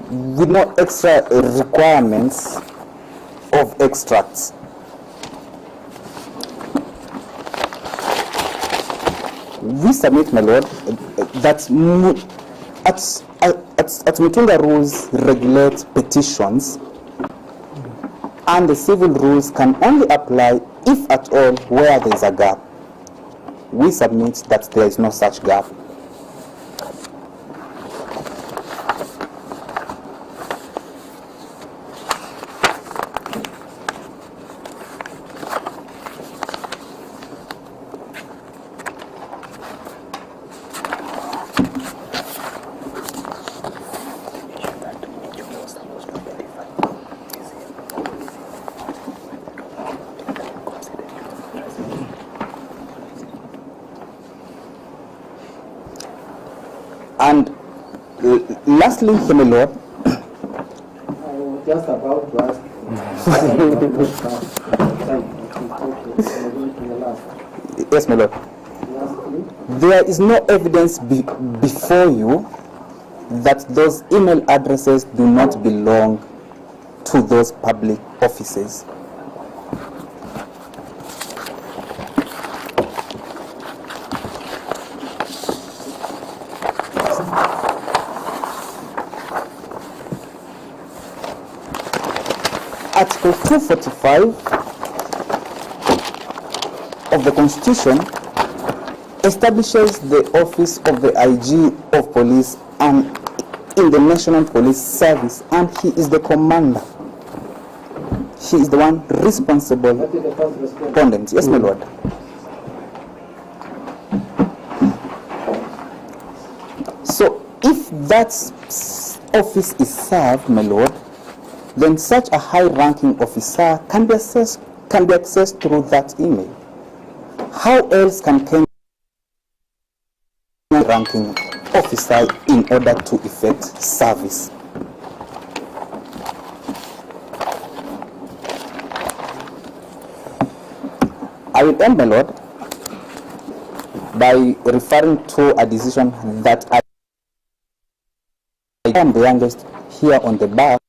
with no extra requirements of extracts. We submit, my lord, that at Mutunga rules regulate petitions, and the civil rules can only apply, if at all, where there is a gap. We submit that there is no such gap. And lastly, my lord, I was just about to ask. Yes, my lord. There is no evidence before you that those email addresses do not belong to those public offices. Article 245 of the Constitution establishes the office of the IG of Police and in the National Police Service, and he is the commander. He is the one responsible. Respondent. Yes, my lord. So, if that office is served, my lord, then such a high-ranking officer can be accessed through that email. How else can Kenya ranking officer in order to effect service? I will end, my lord, by referring to a decision that I am the youngest here on the bar.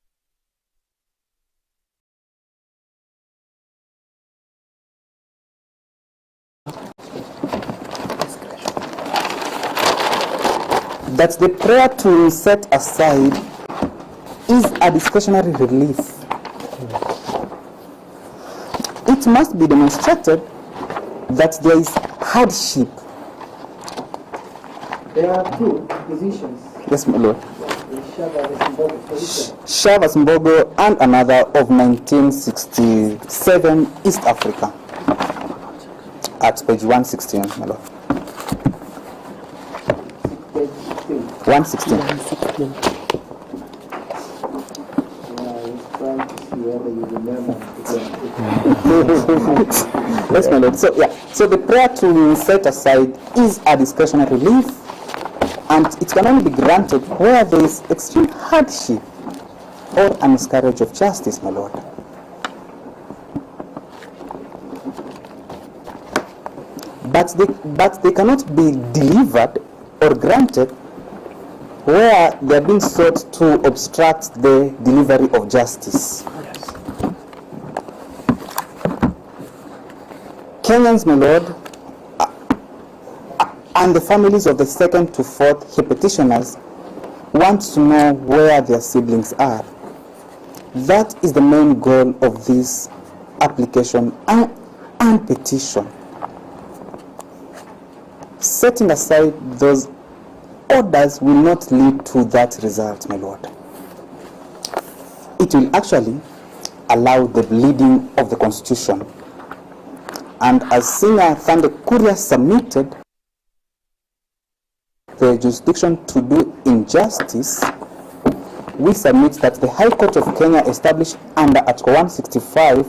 That the prayer to set aside is a discretionary relief. It must be demonstrated that there is hardship. There are two positions. Yes, my lord. Shavas Mbogo and another of 1967, East Africa. At page 116, my lord. 116. Yes, my lord. So the prayer to set aside is a discretionary relief, and it can only be granted where there is extreme hardship or a miscarriage of justice, my lord. But they cannot be delivered or granted where they are being sought to obstruct the delivery of justice. Yes. Kenyans, my lord, and the families of the second to fourth petitioners want to know where their siblings are. That is the main goal of this application and petition. Setting aside those orders will not lead to that result, my lord. It will actually allow the bleeding of the Constitution. And as Senior Thande Kuria submitted, the jurisdiction to do injustice, we submit that the High Court of Kenya established under Article 165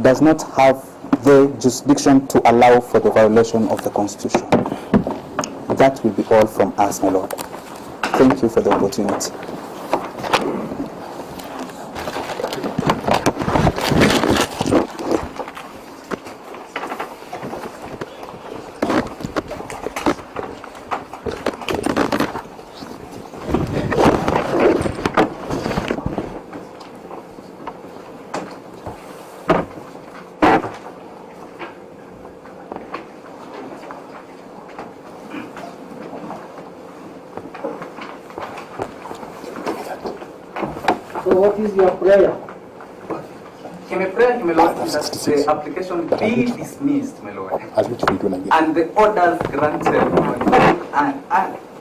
does not have the jurisdiction to allow for the violation of the Constitution. That will be all from us, my lord. Thank you for the opportunity. So what is your prayer? My prayer, my Lord, is that the application be dismissed, my Lord, and the orders granted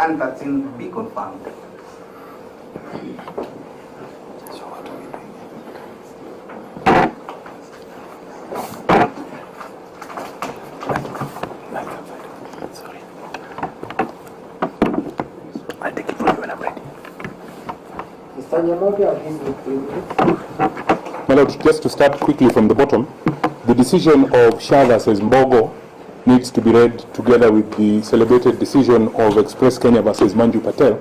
and that in be confirmed. I'll take it from you when I'm ready. Mr. Nyamoge, I'll give you 3 minutes. My Lord, just to start quickly from the bottom, the decision of Shah versus Mbogo needs to be read together with the celebrated decision of Express Kenya versus Manju Patel.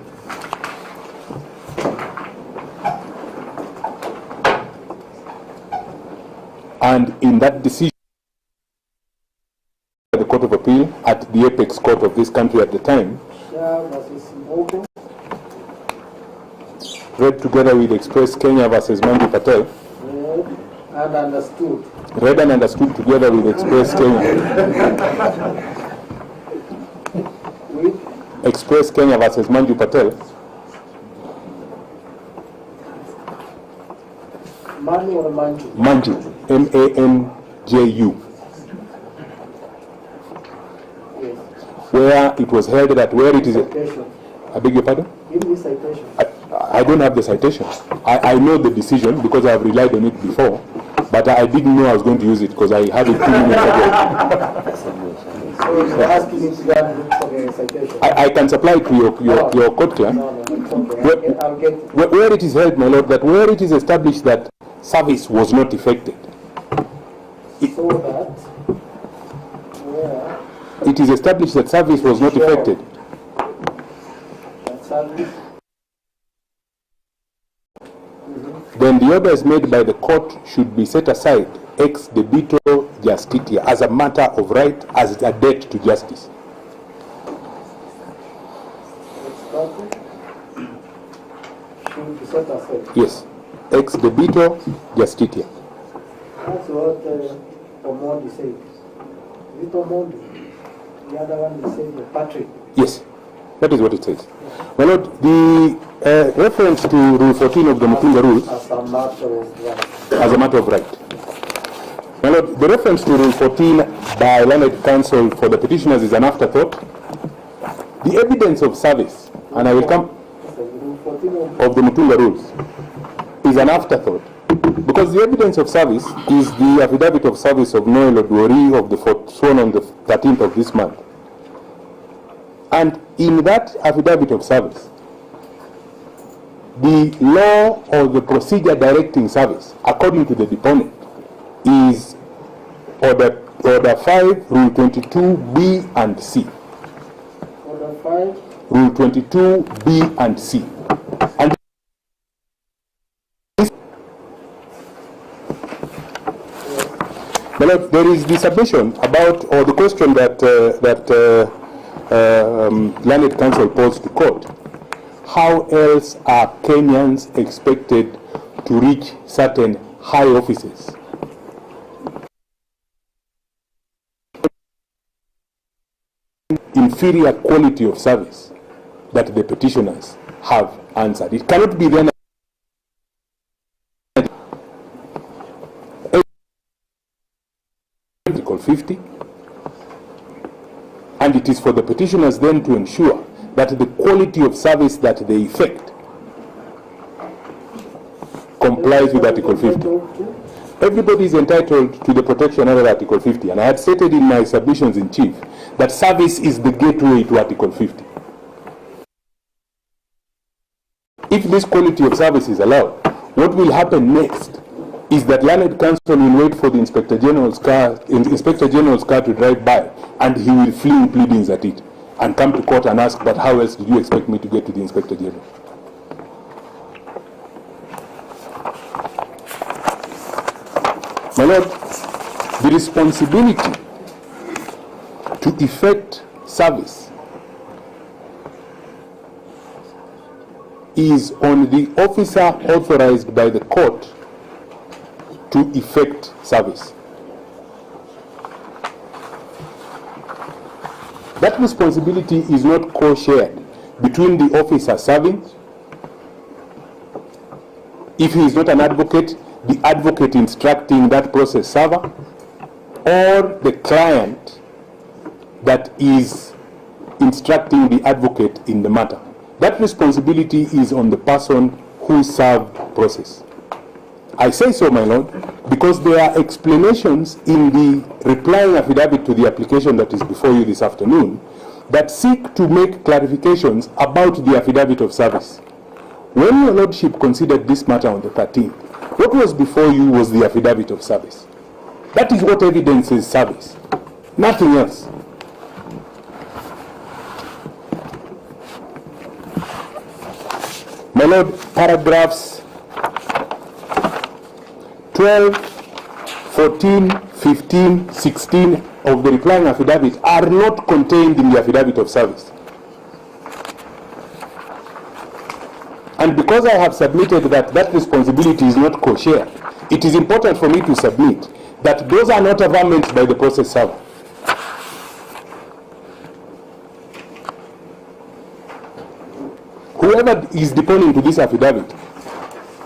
And in that decision, the Court of Appeal at the apex court of this country at the time, Shah versus Mbogo. read together with Express Kenya versus Manju Patel, Read and understood. read and understood together with Express Kenya. With Express Kenya versus Manju Patel, Manu or Manju? Manju, M-A-N-J-U, Yes. where it was held that where it is, Citation. I beg your pardon? Give me citation. I don't have the citation. I know the decision because I have relied on it before, but I didn't know I was going to use it because I had it 2 minutes ago. So you're asking me to go and look for the citation? I can supply it to your court clerk. No, it's okay. I'll get it. Where it is held, my lord, that where it is established that service was not effected, So that, where it is established that service was not effected, that service, then the orders made by the court should be set aside ex debito justitia as a matter of right, as a debt to justice. should be set aside. Yes, ex debito justitia. That's what Omondi said. Is it Omondi? The other one is saying the Patrick. Yes, that is what it says. My lord, the reference to Rule 14 of the Mutunga Rules, As a matter of right. as a matter of right. My lord, the reference to Rule 14 by learned counsel for the petitioners is an afterthought. The evidence of service, and I will come, So Rule 14 of the Mutunga Rules, is an afterthought. Because the evidence of service is the affidavit of service of Noel Oduori of the sworn on the 13th of this month. And in that affidavit of service, the law or the procedure directing service, according to the deponent, is Order 5, Rule 22, B and C. Order 5. Rule 22, B and C. And my lord, there is the submission about, or the question that learned counsel posed to court. How else are Kenyans expected to reach certain high offices? Inferior quality of service that the petitioners have answered. It cannot be then Article 50, and it is for the petitioners then to ensure that the quality of service that they effect complies with Article 50. Everybody is entitled to the protection under Article 50, and I had stated in my submissions in chief that service is the gateway to Article 50. If this quality of service is allowed, what will happen next is that learned counsel will wait for the Inspector General's car to drive by, and he will fling pleadings at it and come to court and ask, but how else did you expect me to get to the Inspector General? My lord, the responsibility to effect service is on the officer authorized by the court to effect service. That responsibility is not co-shared between the officer serving, If he is not an advocate, the advocate instructing that process server, or the client that is instructing the advocate in the matter. That responsibility is on the person who served process. I say so, my lord, because there are explanations in the replying affidavit to the application that is before you this afternoon that seek to make clarifications about the affidavit of service. When your lordship considered this matter on the 13th, what was before you was the affidavit of service. That is what evidences service, nothing else. My lord, paragraphs 12, 14, 15, 16 of the replying affidavit are not contained in the affidavit of service. And because I have submitted that that responsibility is not co-shared, it is important for me to submit that those are not averments by the process server. Whoever is deponing to this affidavit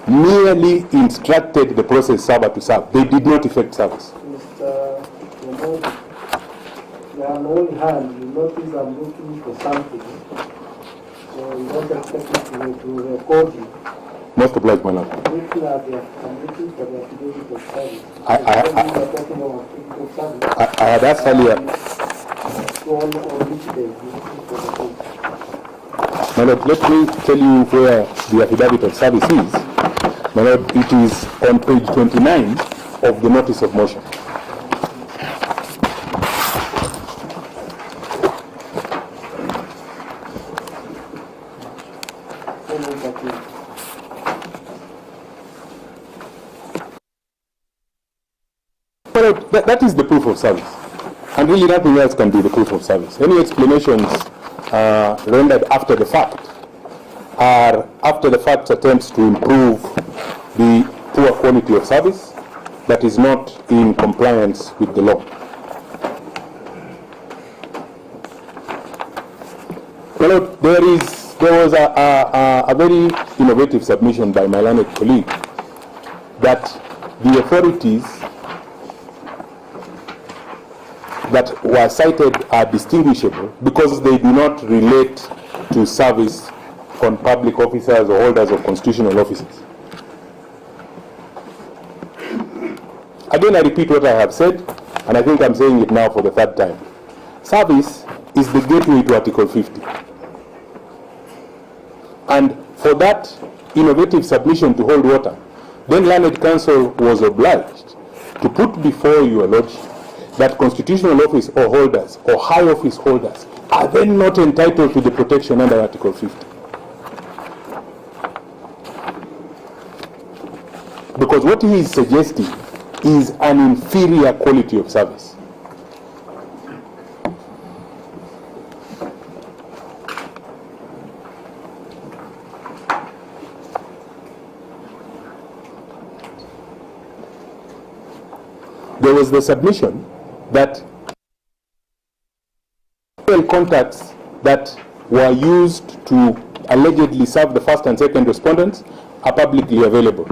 merely instructed the process server to serve. They did not effect service. Mr. Omodi, on one hand, you notice I'm looking for something, so you don't expect me to record you. Most obliged, my lord. I'm looking for the affidavit of service. I had asked earlier. On which day you looking for the case? My lord, let me tell you where the affidavit of service is. My lord, it is on page 29 of the notice of motion. My lord, that is the proof of service. And really nothing else can be the proof of service. Any explanations rendered after the fact are after the fact attempts to improve the poor quality of service that is not in compliance with the law. Well, there was a very innovative submission by my learned colleague that the authorities that were cited are distinguishable because they do not relate to service on public officers or holders of constitutional offices. Again, I repeat what I have said, and I think I'm saying it now for the third time. Service is the gateway to Article 50. And for that innovative submission to hold water, then Learned Counsel was obliged to put before your lordship that constitutional office or holders or high office holders are then not entitled to the protection under Article 50. Because what he is suggesting is an inferior quality of service. There was the submission that contacts that were used to allegedly serve the first and second respondents are publicly available.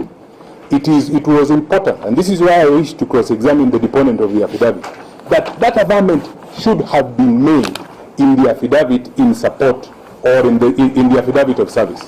It was important, and this is why I wish to cross-examine the deponent of the affidavit, that averment should have been made in the affidavit in support or in the affidavit of service.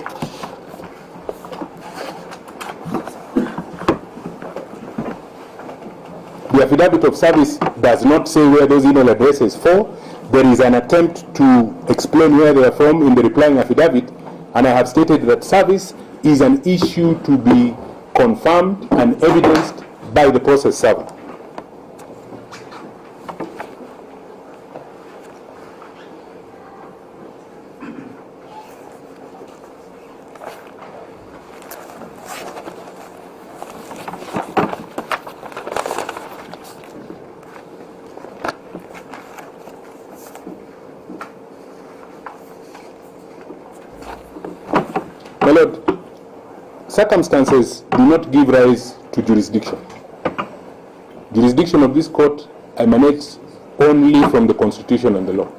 The affidavit of service does not say where those email addresses fall. There is an attempt to explain where they are from in the replying affidavit, and I have stated that service is an issue to be confirmed and evidenced by the process server. My Lord, circumstances do not give rise to jurisdiction. Jurisdiction of this court emanates only from the Constitution and the law.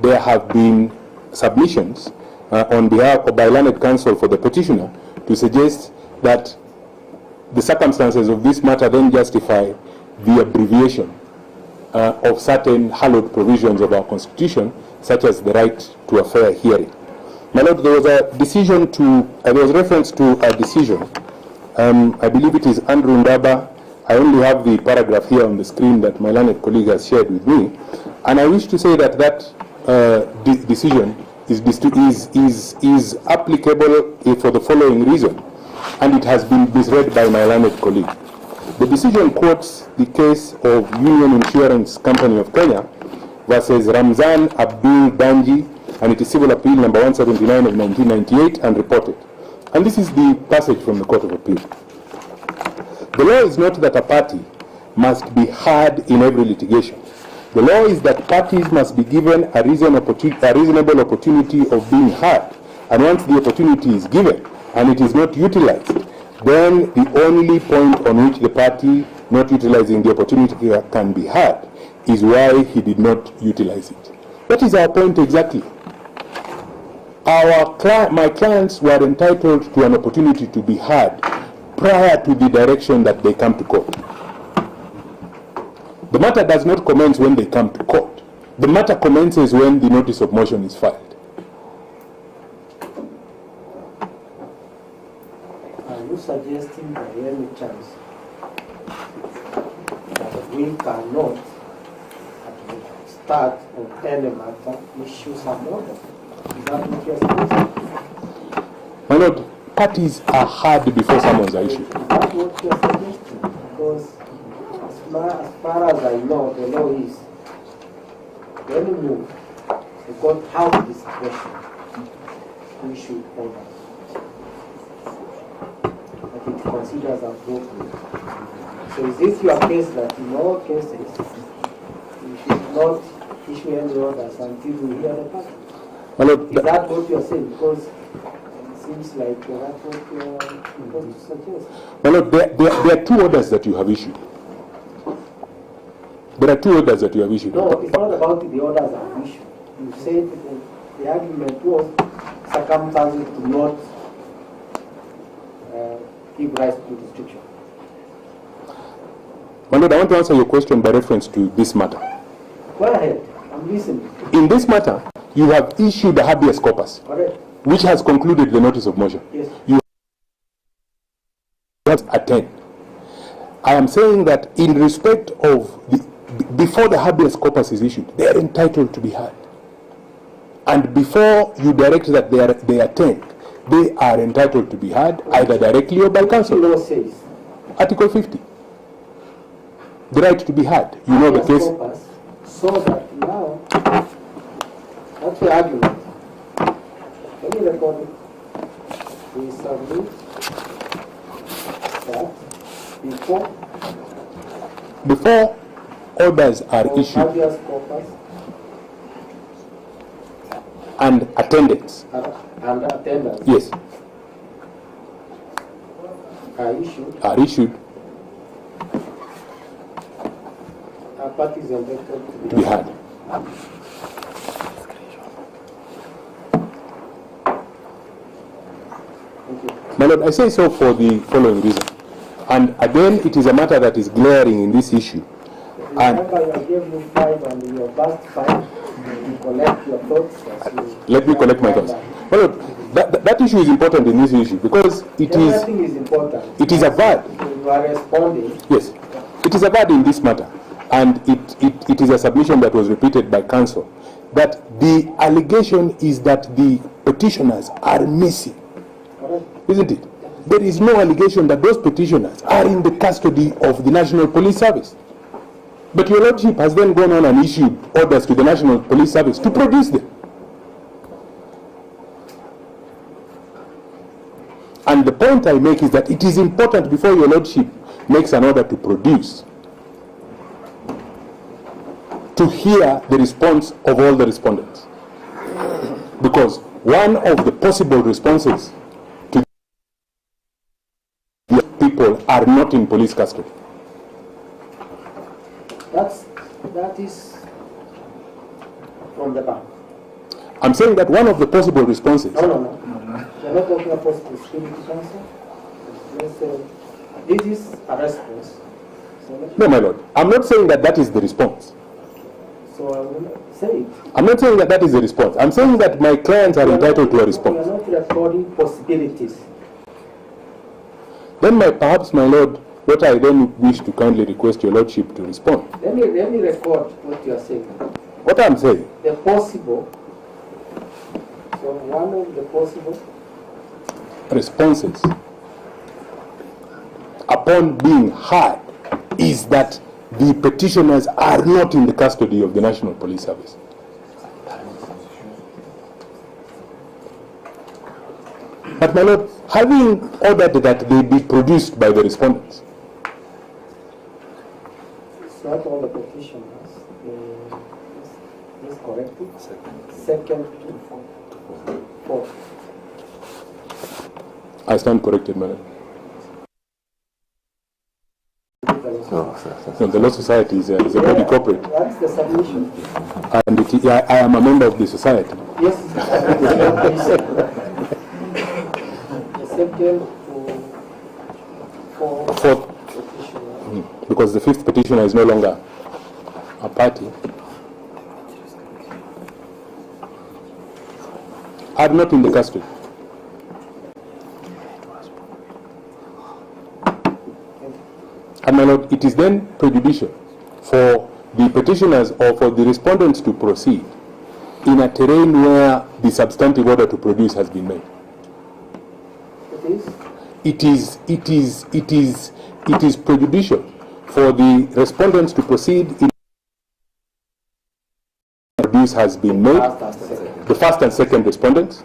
There have been submissions on behalf of by Learned Counsel for the petitioner to suggest that the circumstances of this matter then justify the abbreviation of certain hallowed provisions of our Constitution, such as the right to a fair hearing. My Lord, there was a decision there was reference to a decision. I believe it is Andrew Ndaba. I only have the paragraph here on the screen that my learned colleague has shared with me, and I wish to say that decision is applicable for the following reason, and it has been misread by my learned colleague. The decision quotes the case of Union Insurance Company of Kenya versus Ramzan Abdul Danji, and it is civil appeal number 179 of 1998 and reported. And this is the passage from the Court of Appeal. The law is not that a party must be heard in every litigation. The law is that parties must be given a reasonable opportunity of being heard, and once the opportunity is given and it is not utilized, then the only point on which the party not utilizing the opportunity can be heard is why he did not utilize it. That is our point exactly. My clients were entitled to an opportunity to be heard prior to the direction that they come to court. The matter does not commence when they come to court. The matter commences when the notice of motion is filed. Are you suggesting by any chance that we cannot, at the start of any matter, issue some order? Is that what you're suggesting? My Lord, parties are heard before summons are issued. Is that what you're suggesting? Because as far as I know, the law is, when you move, the court has discretion to issue orders that it considers appropriate. So is this your case that in all cases, you should not issue any orders until you hear the party? My Lord, Is that what you're saying? Because it seems like that's what you're supposed to suggest. My Lord, there are two orders that you have issued. There are two orders that you have issued. No, it's not about the orders of issue. You said the argument was circumstances do not give rise to restriction. My Lord, I want to answer your question by reference to this matter. Go ahead, I'm listening. In this matter, you have issued a habeas corpus, Correct. which has concluded the notice of motion. Yes. You have attend. I am saying that in respect of before the habeas corpus is issued, they are entitled to be heard. And before you direct that they attend, they are entitled to be heard either directly or by counsel. The law says. Article 50. The right to be heard. You know the case. So that now, that's the argument. When you record it, we submit that before orders are issued habeas corpus and attendance. And attendance. Yes. Are issued. A party is entitled To be heard. My Lord, I say so for the following reason. And again, it is a matter that is glaring in this issue. And remember, I gave you 5 and your last 5, you collect your thoughts. Let me collect my thoughts. My Lord, that issue is important in this issue because everything is important. It is a verb. You are responding. Yes. It is a verb in this matter. And it is a submission that was repeated by counsel that the allegation is that the petitioners are missing. Correct. Isn't it? There is no allegation that those petitioners are in the custody of the National Police Service. But your Lordship has then gone on and issued orders to the National Police Service to produce them. And the point I make is that it is important before your Lordship makes an order to produce, to hear the response of all the respondents. Because one of the possible responses to the people are not in police custody. That is from the bank. I'm saying that one of the possible responses. No. The are not talking about security council. Let's say this is a response. So No, my lord. I'm not saying that that is the response. So I will say it. I'm not saying that that is the response. I'm saying that my clients are entitled to a response. We are not recording possibilities. Then perhaps, my lord, what I then wish to kindly request your lordship to respond. Let me record what you are saying. What I'm saying, The possible. So one of the possible responses upon being heard is that the petitioners are not in the custody of the National Police Service. But my lord, having ordered that they be produced by the respondents, it's not all the petitioners. Is corrected. Second to fourth. I stand corrected, my lord. No, the Law Society is a body corporate. That's the submission. And I am a member of the society. Yes. The second to fourth petitioner. Because the fifth petitioner is no longer a party, are not in the custody. And my lord, it is then prejudicial for the petitioners or for the respondents to proceed in a terrain where the substantive order to produce has been made. It is prejudicial for the respondents to proceed in produce has been made, the first and second respondents.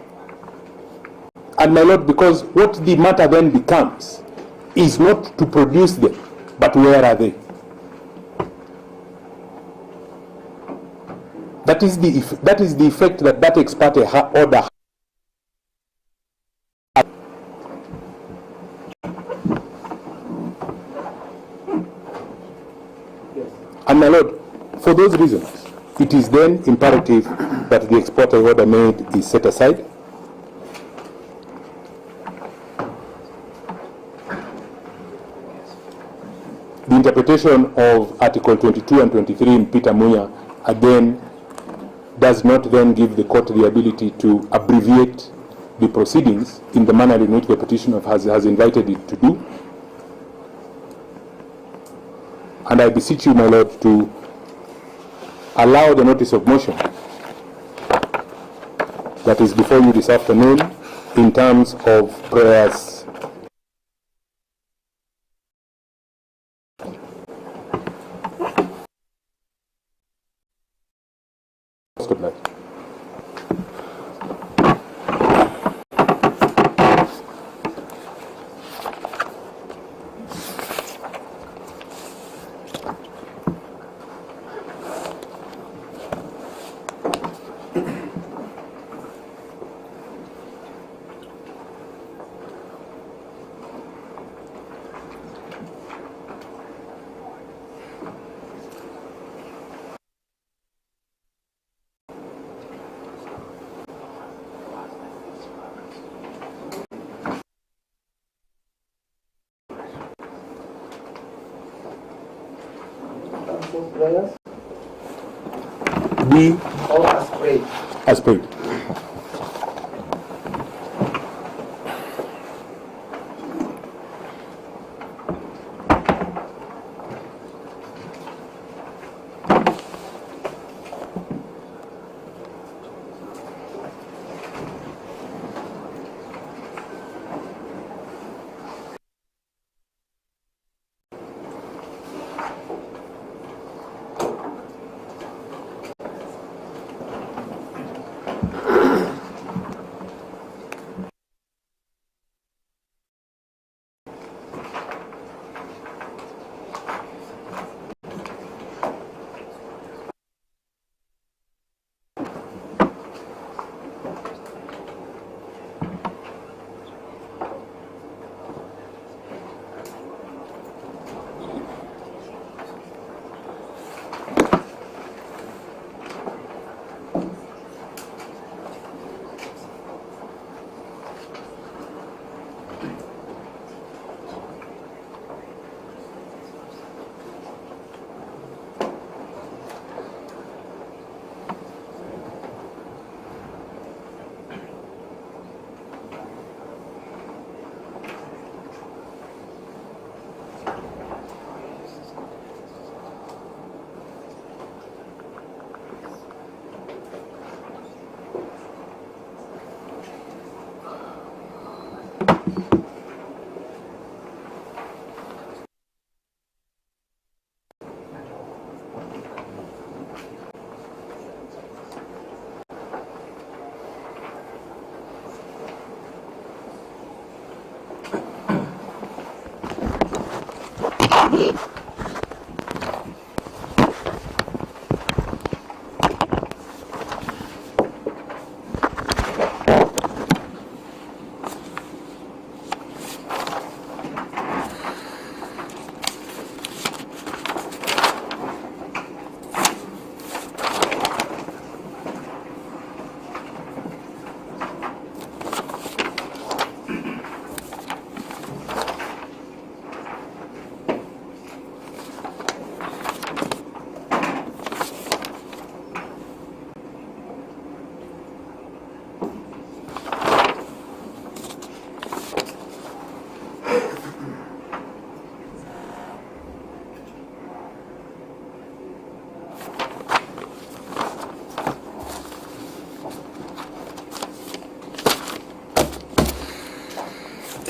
And my lord, because what the matter then becomes is not to produce them, but where are they? That is the effect that ex parte order. And my lord, for those reasons, it is then imperative that the ex parte order made is set aside. The interpretation of Article 22 and 23 in Peter Muya again does not then give the court the ability to abbreviate the proceedings in the manner in which the petitioner has invited it to do. And I beseech you, my lord, to allow the notice of motion that is before you this afternoon in terms of prayers. Prayers? We Or as prayed? as prayed.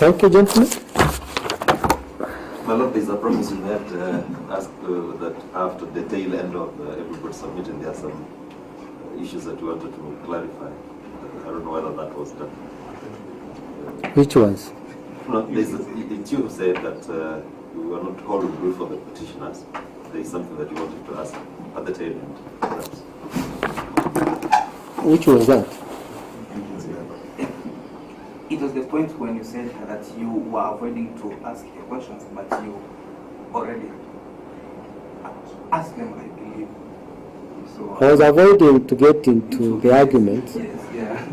Thank you, gentlemen. My lord, there's a promise in that that after the tail end of everybody submitting, there are some issues that you wanted to clarify. I don't know whether that was done. Which ones? No, it's you who said that you are not holding brief for the petitioners. There is something that you wanted to ask at the tail end, perhaps. Which was that? It was the point when you said that you were avoiding to ask the questions, but you already asked them, I believe. So, I was avoiding to get into the argument. yes, yeah.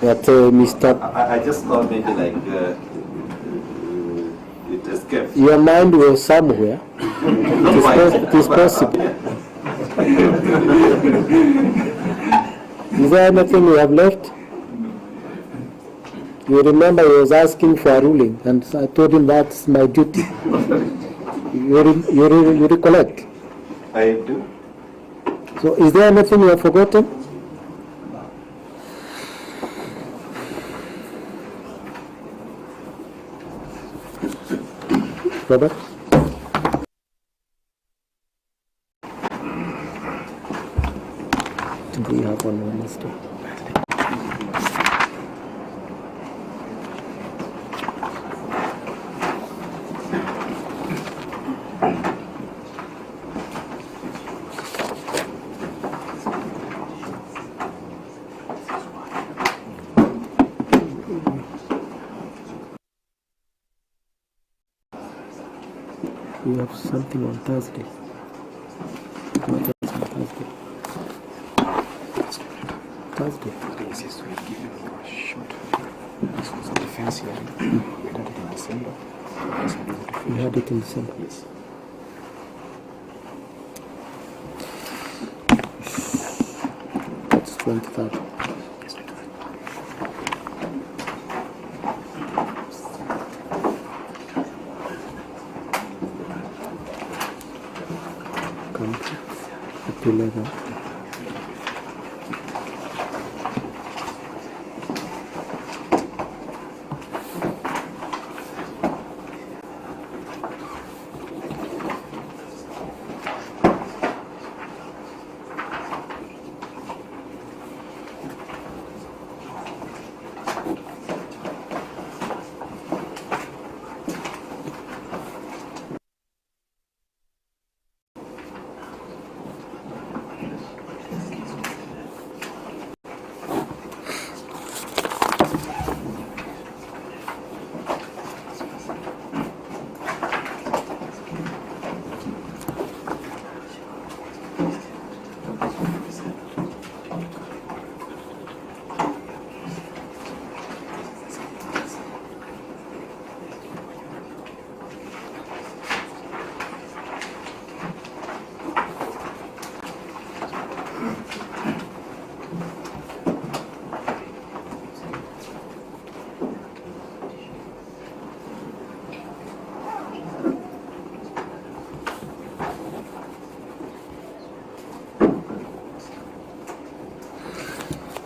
But Mr. I just thought maybe like it escaped. Your mind was somewhere. It is possible. Is there anything you have left? You remember he was asking for a ruling, and I told him that's my duty. You recollect? I do. So is there anything you have forgotten? Robert? Do we have on Wednesday? We have something on Thursday. What else on Thursday? Thursday. This is to give you a short. This was a defense hearing. We had it in December. We had it in December. Yes. It's 23rd. Yes, 23rd. Come at 11.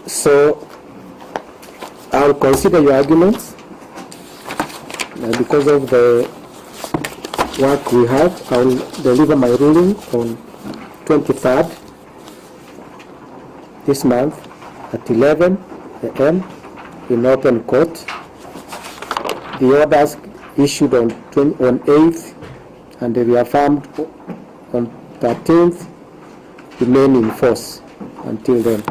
So I'll consider your arguments because of the work we have, I will deliver my ruling on 23rd this month at 11 a.m. in open court. The orders issued on 8th and reaffirmed on 13th remain in force until then.